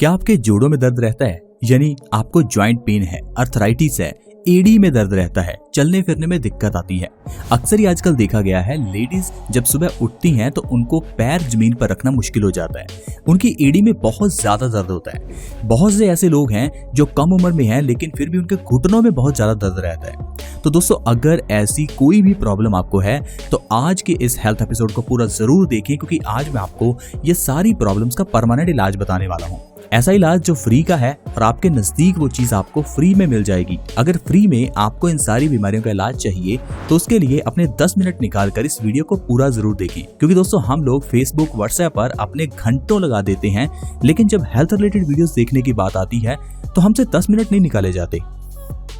क्या आपके जोड़ों में दर्द रहता है? यानी आपको ज्वाइंट पेन है, अर्थराइटिस है, एड़ी में दर्द रहता है, चलने फिरने में दिक्कत आती है। अक्सर ही आजकल देखा गया है लेडीज जब सुबह उठती हैं तो उनको पैर जमीन पर रखना मुश्किल हो जाता है। उनकी एड़ी में बहुत ज्यादा दर्द होता है। बहुत से ऐसे लोग हैं जो कम उम्र में हैं लेकिन फिर भी उनके घुटनों में बहुत ज्यादा दर्द रहता है। तो दोस्तों, अगर ऐसी कोई भी प्रॉब्लम आपको है तो आज के इस हेल्थ एपिसोड को पूरा जरूर देखें, क्योंकि आज मैं आपको ये सारी प्रॉब्लम्स का परमानेंट इलाज बताने वाला हूँ। ऐसा इलाज जो फ्री का है और आपके नजदीक वो चीज आपको फ्री में मिल जाएगी। अगर फ्री में आपको इन सारी बीमारियों का इलाज चाहिए तो उसके लिए अपने 10 मिनट निकाल कर इस वीडियो को पूरा जरूर देखें, क्योंकि दोस्तों हम लोग फेसबुक व्हाट्सएप पर अपने घंटों लगा देते हैं, लेकिन जब हेल्थ रिलेटेड वीडियोस देखने की बात आती है तो हमसे 10 मिनट नहीं निकाले जाते।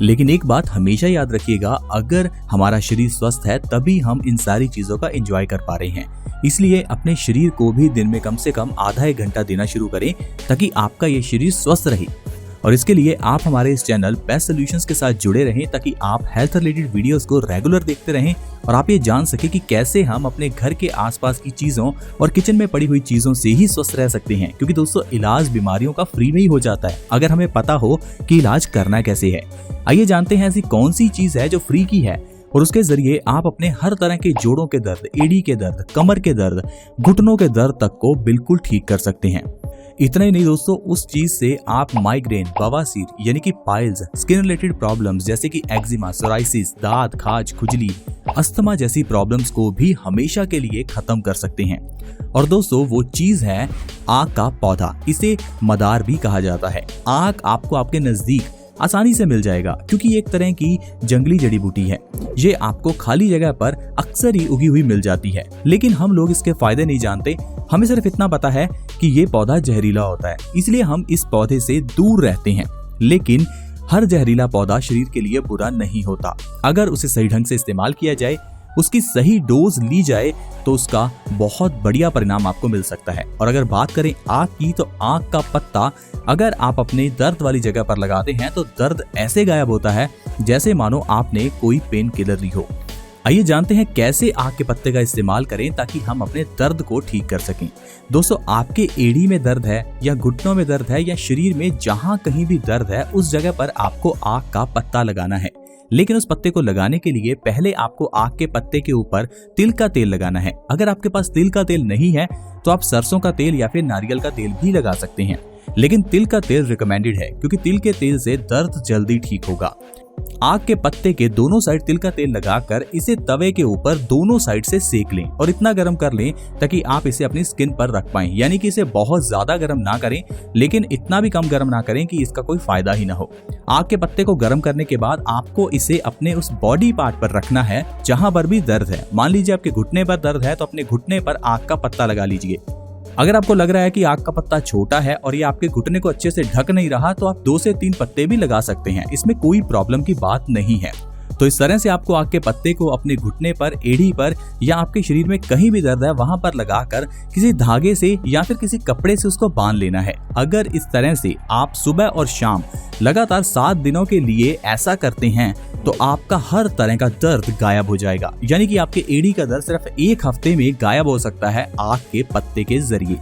लेकिन एक बात हमेशा याद रखिएगा, अगर हमारा शरीर स्वस्थ है तभी हम इन सारी चीजों का एंजॉय कर पा रहे हैं। इसलिए अपने शरीर को भी दिन में कम से कम आधा 1 घंटा देना शुरू करें ताकि आपका ये शरीर स्वस्थ रहे। और इसके लिए आप हमारे इस चैनल बेस्ट सॉल्यूशंस के साथ जुड़े रहें ताकि आप हेल्थ रिलेटेड वीडियोस को रेगुलर देखते रहें और आप ये जान सके कि कैसे हम अपने घर के आसपास की चीजों और किचन में पड़ी हुई चीजों से ही स्वस्थ रह सकते हैं। क्योंकि दोस्तों, इलाज बीमारियों का फ्री में ही हो जाता है अगर हमें पता हो कि इलाज करना कैसे है। आइए जानते हैं ऐसी कौन सी चीज है जो फ्री की है और उसके जरिए आप अपने हर तरह के जोड़ों के दर्द, एड़ी के दर्द, कमर के दर्द, घुटनों के दर्द तक को बिल्कुल ठीक कर सकते हैं। इतना ही नहीं दोस्तों, उस चीज से आप माइग्रेन, बवासीर यानी कि पाइल्स, स्किन रिलेटेड प्रॉब्लम्स जैसे कि एक्जिमा, सोराइसिस, दाद, खाज, खुजली, अस्थमा जैसी प्रॉब्लम्स को भी हमेशा के लिए खत्म कर सकते हैं। और दोस्तों, वो चीज है आक का पौधा। इसे मदार भी कहा जाता है। आक आपको आपके नजदीक आसानी से मिल जाएगा क्योंकि ये एक तरह की जंगली जड़ी बूटी है। ये आपको खाली जगह पर अक्सर ही उगी हुई मिल जाती है, लेकिन हम लोग इसके फायदे नहीं जानते। हमें सिर्फ इतना पता है कि ये पौधा जहरीला होता है, इसलिए हम इस पौधे से दूर रहते हैं। लेकिन हर जहरीला पौधा शरीर के लिए बुरा नहीं होता। अगर उसे सही ढंग से इस्तेमाल किया जाए, उसकी सही डोज ली जाए तो उसका बहुत बढ़िया परिणाम आपको मिल सकता है। और अगर बात करें आक की, तो आक का पत्ता अगर आप अपने दर्द वाली जगह पर लगाते हैं तो दर्द ऐसे गायब होता है जैसे मानो आपने कोई पेन किलर ली हो। आइए जानते हैं कैसे आक के पत्ते का इस्तेमाल करें ताकि हम अपने दर्द को ठीक कर सकें। दोस्तों, आपके एड़ी में दर्द है या घुटनों में दर्द है या शरीर में जहां कहीं भी दर्द है, उस जगह पर आपको आक का पत्ता लगाना है। लेकिन उस पत्ते को लगाने के लिए पहले आपको आक के पत्ते के ऊपर तिल का तेल लगाना है। अगर आपके पास तिल का तेल नहीं है तो आप सरसों का तेल या फिर नारियल का तेल भी लगा सकते हैं, लेकिन तिल का तेल रिकमेंडेड है क्योंकि तिल के तेल से दर्द जल्दी ठीक होगा। आक के पत्ते के दोनों साइड तिल का तेल लगाकर इसे तवे के ऊपर दोनों साइड से सेक लें और इतना गर्म कर लें ताकि आप इसे अपनी स्किन पर रख पाएं। यानी कि इसे बहुत ज्यादा गर्म ना करें, लेकिन इतना भी कम गर्म ना करें कि इसका कोई फायदा ही ना हो। आक के पत्ते को गर्म करने के बाद आपको इसे अपने उस बॉडी पार्ट पर रखना है जहां पर भी दर्द है। मान लीजिए आपके घुटने पर दर्द है तो अपने घुटने पर आक का पत्ता लगा लीजिए। अगर आपको लग रहा है कि आक का पत्ता छोटा है और ये आपके घुटने को अच्छे से ढक नहीं रहा तो आप 2 से 3 पत्ते भी लगा सकते हैं। इसमें कोई प्रॉब्लम की बात नहीं है। तो इस तरह से आपको आक के पत्ते को अपने घुटने पर, एड़ी पर या आपके शरीर में कहीं भी दर्द है वहां पर लगाकर किसी धागे से या फिर किसी कपड़े से उसको बांध लेना है। अगर इस तरह से आप सुबह और शाम लगातार 7 दिनों के लिए ऐसा करते हैं तो आपका हर तरह का दर्द गायब हो जाएगा। यानी कि आपके एड़ी का दर्द सिर्फ 1 हफ्ते में गायब हो सकता है आक के पत्ते के जरिए।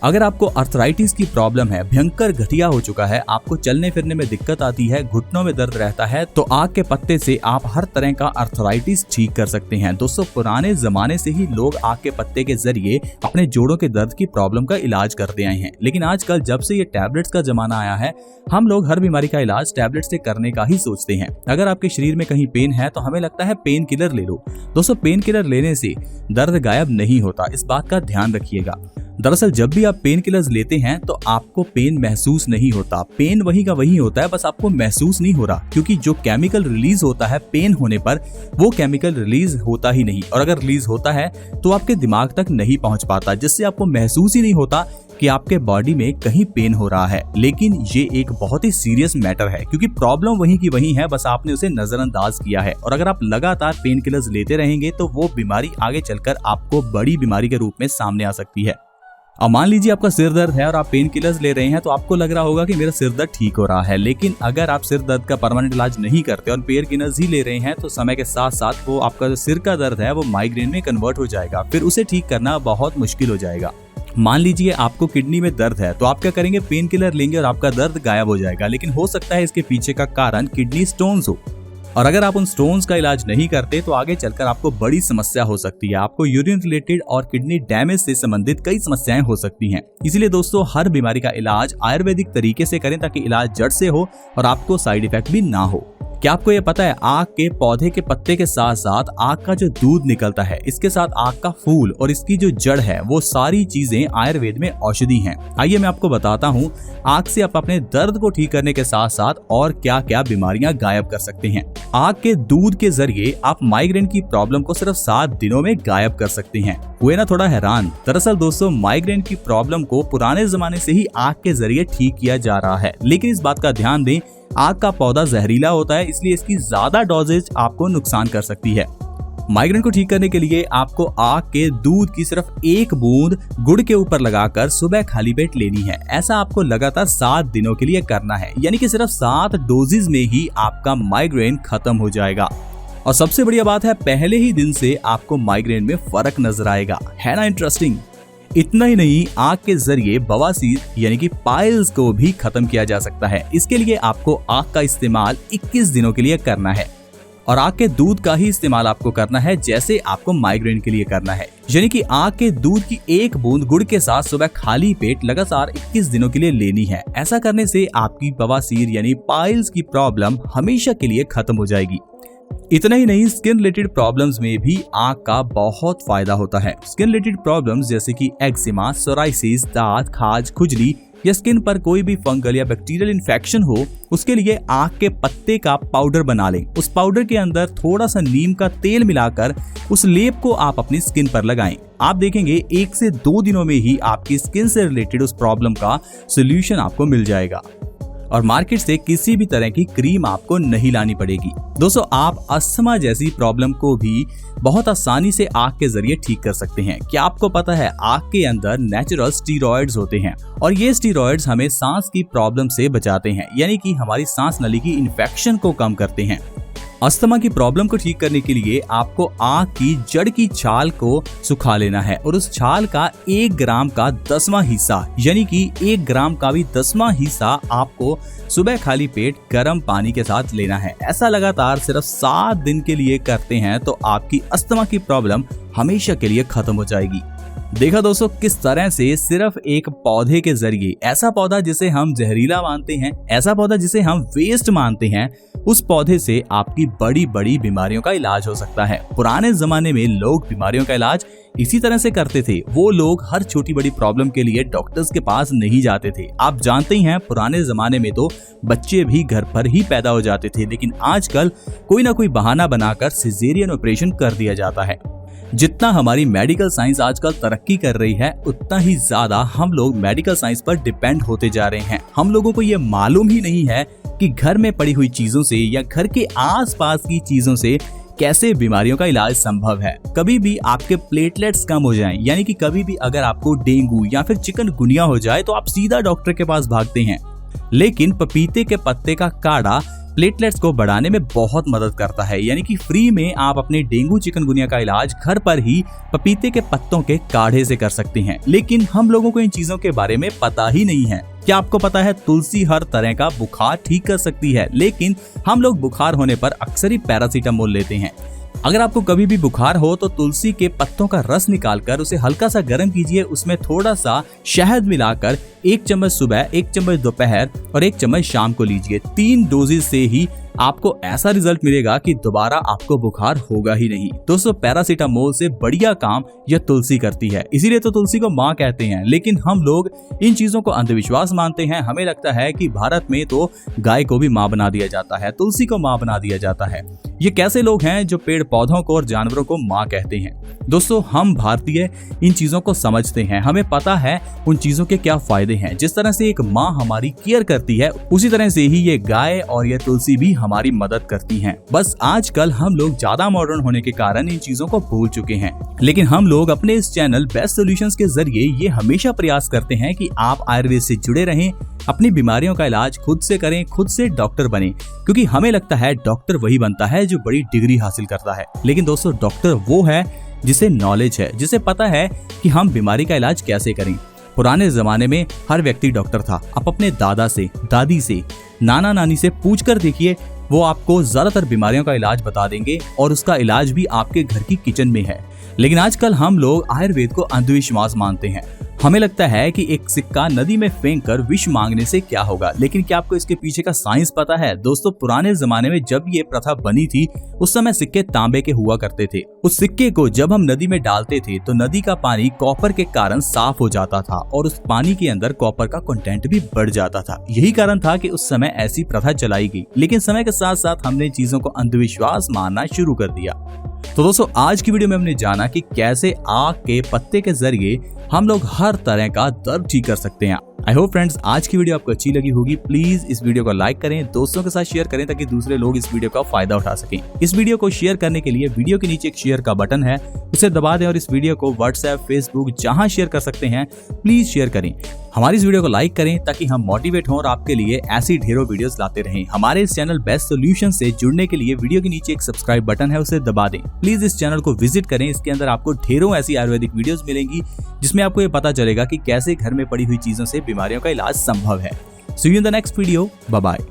अगर आपको अर्थराइटिस की प्रॉब्लम है, भयंकर घटिया हो चुका है, आपको चलने फिरने में दिक्कत आती है, घुटनों में दर्द रहता है, तो आक के पत्ते से आप हर तरह का अर्थराइटिस ठीक कर सकते हैं। दोस्तों, पुराने जमाने से ही लोग आक के पत्ते के जरिए अपने जोड़ों के दर्द की प्रॉब्लम का इलाज करते आए हैं। लेकिन आजकल जब से ये टैबलेट्स का जमाना आया है, हम लोग हर बीमारी का इलाज टैबलेट से करने का ही सोचते हैं। अगर आपके शरीर में कहीं पेन है तो हमें लगता है पेन किलर ले लो। दोस्तों, पेन किलर लेने से दर्द गायब नहीं होता, इस बात का ध्यान रखिएगा। दरअसल जब भी आप पेन किलर्स लेते हैं तो आपको पेन महसूस नहीं होता। पेन वही का वही होता है, बस आपको महसूस नहीं हो रहा, क्योंकि जो केमिकल रिलीज होता है पेन होने पर वो केमिकल रिलीज होता ही नहीं, और अगर रिलीज होता है तो आपके दिमाग तक नहीं पहुंच पाता, जिससे आपको महसूस ही नहीं होता कि आपके बॉडी में कहीं पेन हो रहा है। लेकिन ये एक बहुत ही सीरियस मैटर है क्योंकि प्रॉब्लम वही की वही है, बस आपने उसे नजरअंदाज किया है। और अगर आप लगातार पेन किलर्स लेते रहेंगे तो वो बीमारी आगे चलकर आपको बड़ी बीमारी के रूप में सामने आ सकती है। अब मान लीजिए आपका सिर दर्द है और आप पेन किलर्स ले रहे हैं तो आपको लग रहा होगा कि मेरा सिर दर्द ठीक हो रहा है, लेकिन अगर आप सिर दर्द का परमानेंट इलाज नहीं करते और पेन किलर्स ही ले रहे हैं तो समय के साथ साथ वो आपका जो सिर का दर्द है वो माइग्रेन में कन्वर्ट हो जाएगा, फिर उसे ठीक करना बहुत मुश्किल हो जाएगा। मान लीजिए आपको किडनी में दर्द है, तो आप क्या करेंगे, पेन किलर लेंगे और आपका दर्द गायब हो जाएगा। लेकिन हो सकता है इसके पीछे का कारण किडनी स्टोन्स हो, और अगर आप उन स्टोन्स का इलाज नहीं करते तो आगे चलकर आपको बड़ी समस्या हो सकती है। आपको यूरिन रिलेटेड और किडनी डैमेज से संबंधित कई समस्याएं हो सकती हैं। इसीलिए दोस्तों, हर बीमारी का इलाज आयुर्वेदिक तरीके से करें ताकि इलाज जड़ से हो और आपको साइड इफेक्ट भी ना हो। क्या आपको ये पता है, आक के पौधे के पत्ते के साथ साथ आक का जो दूध निकलता है, इसके साथ आक का फूल और इसकी जो जड़ है, वो सारी चीजें आयुर्वेद में औषधि हैं। आइए मैं आपको बताता हूँ आक से आप अपने दर्द को ठीक करने के साथ साथ और क्या क्या बीमारियां गायब कर सकते हैं। आक के दूध के जरिए आप माइग्रेन की प्रॉब्लम को सिर्फ 7 दिनों में गायब कर सकते हैं। हुए ना थोड़ा हैरान? दरअसल दोस्तों, माइग्रेन की प्रॉब्लम को पुराने जमाने से ही आक के जरिए ठीक किया जा रहा है। लेकिन इस बात का ध्यान दें, आक का पौधा जहरीला होता है, इसलिए इसकी ज्यादा डोजेज आपको नुकसान कर सकती है। माइग्रेन को ठीक करने के लिए आपको आक के दूध की सिर्फ 1 बूंद गुड़ के ऊपर लगाकर सुबह खाली पेट लेनी है। ऐसा आपको लगातार 7 दिनों के लिए करना है, यानी कि सिर्फ 7 डोजेज में ही आपका माइग्रेन खत्म हो जाएगा। और सबसे बढ़िया बात है, पहले ही दिन से आपको माइग्रेन में फर्क नजर आएगा। है ना इंटरेस्टिंग? इतना ही नहीं, आक के जरिए बवासीर यानी कि पाइल्स को भी खत्म किया जा सकता है। इसके लिए आपको आक का इस्तेमाल 21 दिनों के लिए करना है और आक के दूध का ही इस्तेमाल आपको करना है जैसे आपको माइग्रेन के लिए करना है। यानी कि आक के दूध की 1 बूंद गुड़ के साथ सुबह खाली पेट लगातार 21 दिनों के लिए लेनी है। ऐसा करने से आपकी बवासीर यानी पाइल्स की प्रॉब्लम हमेशा के लिए खत्म हो जाएगी। इतना ही नहीं, स्किन रिलेटेड प्रॉब्लम्स में भी आक का बहुत फायदा होता है। स्किन रिलेटेड प्रॉब्लम्स जैसे कि एक्जिमा, सोराइसिस, दांत, खाज, खुजली या स्किन पर कोई भी फंगल या बैक्टीरियल इन्फेक्शन हो, उसके लिए आक के पत्ते का पाउडर बना लें। उस पाउडर के अंदर थोड़ा सा नीम का तेल मिलाकर उस लेप को आप अपनी स्किन पर लगाएं। आप देखेंगे 1 से 2 दिनों में ही आपकी स्किन से रिलेटेड उस प्रॉब्लम का सोल्यूशन आपको मिल जाएगा और मार्केट से किसी भी तरह की क्रीम आपको नहीं लानी पड़ेगी। दोस्तों, आप अस्थमा जैसी प्रॉब्लम को भी बहुत आसानी से आक के जरिए ठीक कर सकते हैं। क्या आपको पता है, आक के अंदर नेचुरल स्टीरॉयड्स होते हैं और ये स्टीरॉयड्स हमें सांस की प्रॉब्लम से बचाते हैं, यानी कि हमारी सांस नली की इन्फेक्शन को कम करते हैं। अस्थमा की प्रॉब्लम को ठीक करने के लिए आपको आक की जड़ की छाल को सुखा लेना है और उस छाल का 1 ग्राम का 10वां हिस्सा, यानी कि 1 ग्राम का भी 10वां हिस्सा आपको सुबह खाली पेट गर्म पानी के साथ लेना है। ऐसा लगातार सिर्फ 7 दिन के लिए करते हैं तो आपकी अस्थमा की प्रॉब्लम हमेशा के लिए खत्म हो जाएगी। देखा दोस्तों, किस तरह से सिर्फ एक पौधे के जरिए, ऐसा पौधा जिसे हम जहरीला मानते हैं, ऐसा पौधा जिसे हम वेस्ट मानते हैं, उस पौधे से आपकी बड़ी बड़ी बीमारियों का इलाज हो सकता है। पुराने जमाने में लोग बीमारियों का इलाज इसी तरह से करते थे। वो लोग हर छोटी बड़ी प्रॉब्लम के लिए डॉक्टर्स के पास नहीं जाते थे। आप जानते ही हैं, पुराने जमाने में तो बच्चे भी घर पर ही पैदा हो जाते थे, लेकिन आजकल कोई ना कोई बहाना बनाकर सिजेरियन ऑपरेशन कर दिया जाता है। जितना हमारी मेडिकल साइंस आजकल तरक्की कर रही है, उतना ही ज्यादा हम लोग मेडिकल साइंस पर डिपेंड होते जा रहे हैं। हम लोगों को ये मालूम ही नहीं है कि घर में पड़ी हुई चीजों से या घर के आसपास की चीजों से कैसे बीमारियों का इलाज संभव है। कभी भी आपके प्लेटलेट्स कम हो जाएं, यानी कि कभी भी अगर आपको डेंगू या फिर चिकनगुनिया हो जाए तो आप सीधा डॉक्टर के पास भागते हैं। लेकिन पपीते के पत्ते का काढ़ा प्लेटलेट्स को बढ़ाने में बहुत मदद करता है, यानी कि फ्री में आप अपने डेंगू चिकनगुनिया का इलाज घर पर ही पपीते के पत्तों के काढ़े से कर सकते हैं। लेकिन हम लोगों को इन चीजों के बारे में पता ही नहीं है। क्या आपको पता है, तुलसी हर तरह का बुखार ठीक कर सकती है, लेकिन हम लोग बुखार होने पर अक्सर ही पैरासीटामोल लेते हैं। अगर आपको कभी भी बुखार हो तो तुलसी के पत्तों का रस निकालकर उसे हल्का सा गर्म कीजिए, उसमें थोड़ा सा शहद मिलाकर 1 चम्मच सुबह, 1 चम्मच दोपहर और 1 चम्मच शाम को लीजिए। 3 डोजेज से ही आपको ऐसा रिजल्ट मिलेगा कि दोबारा आपको बुखार होगा ही नहीं। दोस्तों, पैरासीटामोल से बढ़िया काम यह तुलसी करती है, इसीलिए तो तुलसी को माँ कहते हैं। लेकिन हम लोग इन चीजों को अंधविश्वास मानते हैं। हमें लगता है कि भारत में तो गाय को भी माँ बना दिया जाता है, तुलसी को माँ बना दिया जाता है। ये कैसे लोग हैं जो पेड़ पौधों को और जानवरों को माँ कहते हैं? दोस्तों, हम भारतीय इन चीजों को समझते हैं, हमें पता है उन चीजों के क्या फायदे हैं। जिस तरह से एक माँ हमारी केयर करती है, उसी तरह से ही ये गाय और ये तुलसी भी हमारी मदद करती हैं। बस आजकल हम लोग ज्यादा मॉडर्न होने के कारण इन चीजों को भूल चुके हैं। लेकिन हम लोग अपने इस चैनल बेस्ट सॉल्यूशंस के जरिए ये हमेशा प्रयास करते हैं कि आप आयुर्वेद से जुड़े रहें, अपनी बीमारियों का इलाज खुद से करें, खुद से डॉक्टर बने, क्योंकि हमें लगता है डॉक्टर वही बनता है जो बड़ी डिग्री हासिल करता है। लेकिन दोस्तों, डॉक्टर वो है जिसे नॉलेज है, जिसे पता है कि हम बीमारी का इलाज कैसे करें। पुराने जमाने में हर व्यक्ति डॉक्टर था। आप अपने दादा से, दादी से, नाना नानी से पूछ कर देखिए, वो आपको ज्यादातर बीमारियों का इलाज बता देंगे और उसका इलाज भी आपके घर की किचन में है। लेकिन आजकल हम लोग आयुर्वेद को अंधविश्वास मानते हैं। हमें लगता है कि एक सिक्का नदी में फेंक कर विष मांगने से क्या होगा, लेकिन क्या आपको इसके पीछे का साइंस पता है? दोस्तों, पुराने जमाने में जब ये प्रथा बनी थी उस समय सिक्के तांबे के हुआ करते थे। उस सिक्के को जब हम नदी में डालते थे तो नदी का पानी कॉपर के कारण साफ हो जाता था और उस पानी के अंदर कॉपर का कंटेंट भी बढ़ जाता था। यही कारण था कि उस समय ऐसी प्रथा चलाई गई। लेकिन समय के साथ साथ हमने चीजों को अंधविश्वास मानना शुरू कर दिया। तो दोस्तों, आज की वीडियो में हमने जाना कि कैसे आक के पत्ते के जरिए हम लोग हर तरह का दर्द ठीक कर सकते हैं। आई होप फ्रेंड्स, आज की वीडियो आपको अच्छी लगी होगी। प्लीज इस वीडियो को लाइक करें, दोस्तों के साथ शेयर करें ताकि दूसरे लोग इस वीडियो का फायदा उठा सकें। इस वीडियो को शेयर करने के लिए वीडियो के नीचे एक शेयर का बटन है, उसे दबा दें और इस वीडियो को व्हाट्सएप, फेसबुक जहां शेयर कर सकते हैं प्लीज शेयर करें। हमारी इस वीडियो को लाइक करें ताकि हम मोटिवेट हों और आपके लिए ऐसी ढेरों वीडियोस लाते रहें। हमारे इस चैनल बेस्ट सॉल्यूशन से जुड़ने के लिए वीडियो के नीचे एक सब्सक्राइब बटन है, उसे दबा दें। प्लीज इस चैनल को विजिट करें, इसके अंदर आपको ढेरों ऐसी आयुर्वेदिक वीडियोस मिलेंगी जिसमें आपको ये पता चलेगा कि कैसे घर में पड़ी हुई चीजों से बीमारियों का इलाज संभव है। See you in the next video. Bye bye.